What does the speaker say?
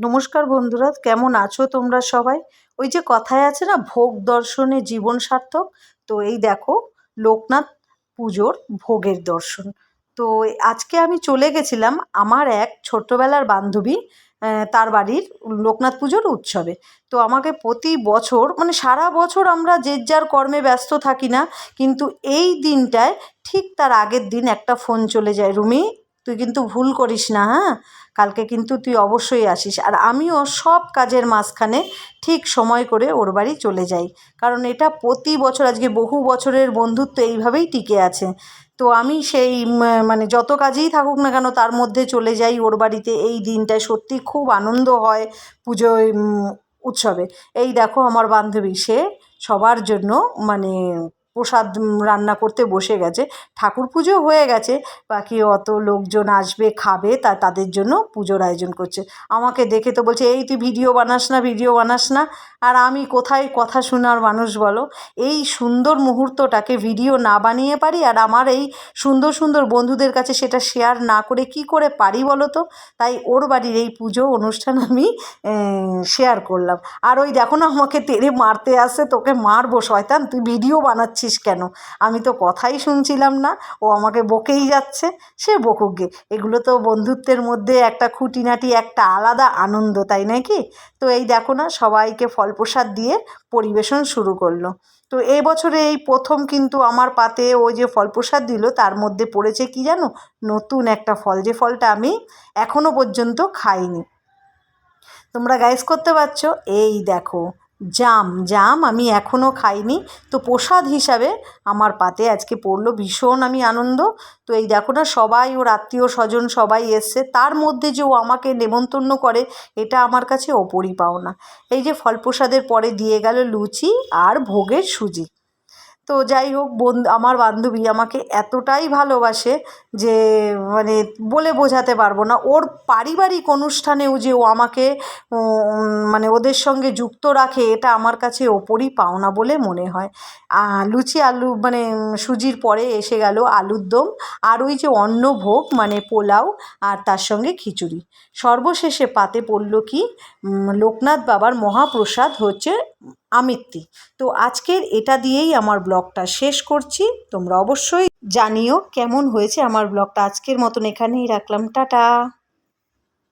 নমস্কার বন্ধুরা, কেমন আছো তোমরা সবাই? ওই যে কথায় আছে না, ভোগ দর্শনে জীবন সার্থক। তো এই দেখো, লোকনাথ পুজোর ভোগের দর্শন। তো আজকে আমি চলে গেছিলাম আমার এক ছোট্টবেলার বান্ধবী, তার বাড়ির লোকনাথ পুজোর উৎসবে। তো আমাকে প্রতি বছর, মানে সারা বছর আমরা যে যার কর্মে ব্যস্ত থাকি না, কিন্তু এই দিনটায় ঠিক তার আগের দিন একটা ফোন চলে যায়, রুমি তুই কিন্তু ভুল করিস না, হ্যাঁ, কালকে কিন্তু তুই অবশ্যই আসিস। আর আমিও সব কাজের মাঝখানে ঠিক সময় করে ওর বাড়ি চলে যাই, কারণ এটা প্রতি বছর, আজকে বহু বছরের বন্ধুত্ব এইভাবেই টিকে আছে। তো আমি সেই মানে যত কাজেই থাকুক না কেন, তার মধ্যে চলে যাই ওর বাড়িতে। এই দিনটায় সত্যি খুব আনন্দ হয় পুজোয়, উৎসবে। এই দেখো আমার বান্ধবী, সে সবার জন্য মানে প্রসাদ রান্না করতে বসে গেছে। ঠাকুর পুজো হয়ে গেছে, বাকি অত লোকজন আসবে খাবে, তাদের জন্য পুজোর আয়োজন করছে। আমাকে দেখে তো বলছে, এই তুই ভিডিও বানাস না, ভিডিও বানাস না। আর আমি কোথায় কথা শোনার মানুষ বলো? এই সুন্দর মুহূর্তটাকে ভিডিও না বানিয়ে পারি, আর আমার এই সুন্দর সুন্দর বন্ধুদের কাছে সেটা শেয়ার না করে কি করে পারি বলো তো? তাই ওর বাড়ির এই পুজো অনুষ্ঠান আমি শেয়ার করলাম। আর ওই দেখো না, আমাকে তেড়ে মারতে আসে, তোকে মারবো শয়তান, তুই ভিডিও বানাচ্ছিস কেন? আমি তো কথাই শুনছিলাম না, ও আমাকে বকেই যাচ্ছে। সে বকুক গে, এগুলো তো বন্ধুত্বের মধ্যে একটা খুঁটিনাটি, একটা আলাদা আনন্দ, তাই নাকি? তো এই দেখো না, সবাইকে ফল প্রসাদ দিয়ে পরিবেশন শুরু করলো। তো এই বছরে এই প্রথম কিন্তু আমার পাতে ওই যে ফল প্রসাদ দিল, তার মধ্যে পড়েছে কি জানো? নতুন একটা ফল, যে ফলটা আমি এখনো পর্যন্ত খাইনি। তোমরা গাইস করতে পারছো? এই দেখো, জাম। জাম আমি এখনও খাইনি। তো প্রসাদ হিসাবে আমার পাতে আজকে পড়লো, ভীষণ আমি আনন্দ। তো এই দেখো না, সবাই ওর আত্মীয় স্বজন সবাই এসছে, তার মধ্যে যে ও আমাকে নেমন্তন্ন করে, এটা আমার কাছে অপরি পাওনা। এই যে ফল প্রসাদের পরে দিয়ে গেল লুচি আর ভোগের সুজি। তো যাই হোক, আমার বান্ধবী আমাকে এতটাই ভালোবাসে যে মানে বলে বোঝাতে পারবো না। ওর পারিবারিক অনুষ্ঠানেও যে ও আমাকে মানে ওদের সঙ্গে যুক্ত রাখে, এটা আমার কাছে ওপরই পাওনা বলে মনে হয়। লুচি আলু মানে সুজির পরে এসে গেল আলুর দম, আর ওই যে অন্নভোগ মানে পোলাও, আর তার সঙ্গে খিচুড়ি। সর্বশেষে পাতে পড়ল কি, লোকনাথ বাবার মহাপ্রসাদ হচ্ছে আমিত্তি। তো আজকের এটা দিয়েই আমার ব্লগটা শেষ করছি। তোমরা অবশ্যই জানিও কেমন হয়েছে আমার ব্লগটা। আজকের মতন এখানেই রাখলাম, টাটা।